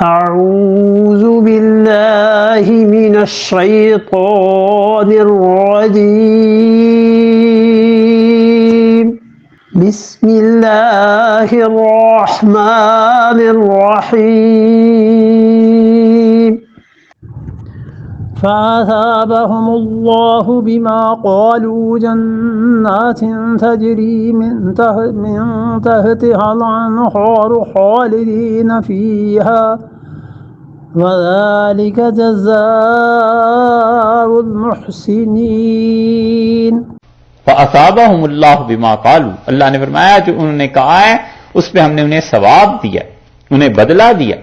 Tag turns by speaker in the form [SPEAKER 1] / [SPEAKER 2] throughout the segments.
[SPEAKER 1] أعوذ بالله من الشيطان الرجيم بسم الله الرحمن الرحيم فأثابهم الله بما قالوا جنات تجري من تحتها الأنهار خالدين فيها وذلك جزاء المحسنين.
[SPEAKER 2] فَأَثَابَهُمُ اللَّهُ بِمَا قَالُوا، اللہ نے فرمایا جو انہوں نے کہا ہے اس پہ ہم نے انہیں ثواب دیا، انہیں بدلہ دیا.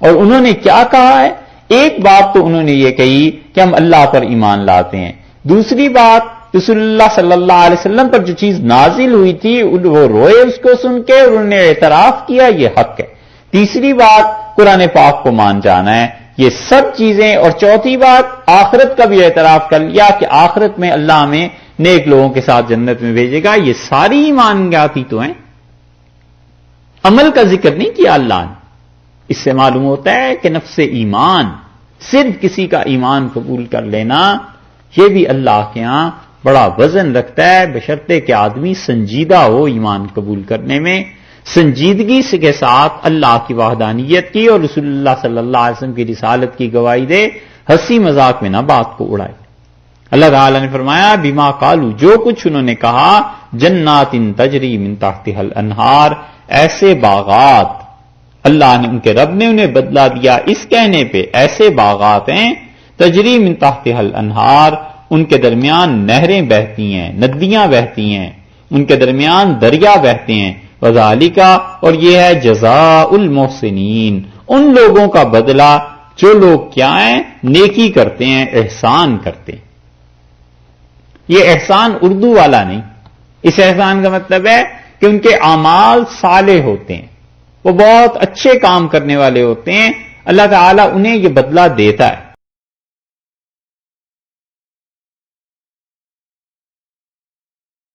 [SPEAKER 2] اور انہوں نے کیا کہا ہے؟ ایک بات تو انہوں نے یہ کہی کہ ہم اللہ پر ایمان لاتے ہیں. دوسری بات رسول اللہ صلی اللہ علیہ وسلم پر جو چیز نازل ہوئی تھی وہ روئے اس کو سن کے اور انہوں نے اعتراف کیا یہ حق ہے. تیسری بات قرآن پاک کو مان جانا ہے. یہ سب چیزیں. اور چوتھی بات آخرت کا بھی اعتراف کر لیا کہ آخرت میں اللہ ہمیں نیک لوگوں کے ساتھ جنت میں بھیجے گا. یہ ساری ایمان یافی تو ہیں، عمل کا ذکر نہیں کیا اللہ نے. اس سے معلوم ہوتا ہے کہ نفس ایمان، صرف کسی کا ایمان قبول کر لینا، یہ بھی اللہ کے ہاں بڑا وزن رکھتا ہے، بشرطے کہ آدمی سنجیدہ ہو ایمان قبول کرنے میں، سنجیدگی سے کے ساتھ اللہ کی وحدانیت کی اور رسول اللہ صلی اللہ علیہ وسلم کی رسالت کی گواہی دے، ہنسی مذاق میں نہ بات کو اڑائے. اللہ تعالیٰ نے فرمایا بما قالوا، جو کچھ انہوں نے کہا، جنات تجری من تحتها الانہار، ایسے باغات، اللہ نے ان کے رب نے انہیں بدلا دیا اس کہنے پہ ایسے باغات ہیں، تجری من تحتها الانہار، ان کے درمیان نہریں بہتی ہیں، ندیاں بہتی ہیں، ان کے درمیان دریا بہتے ہیں. وذالک، اور یہ ہے جزاء المحسنین، ان لوگوں کا بدلہ جو لوگ کیا ہیں، نیکی کرتے ہیں، احسان کرتے ہیں. یہ احسان اردو والا نہیں، اس احسان کا مطلب ہے کہ ان کے اعمال صالح ہوتے ہیں، وہ بہت اچھے کام کرنے والے ہوتے ہیں، اللہ تعالیٰ انہیں یہ بدلہ دیتا ہے.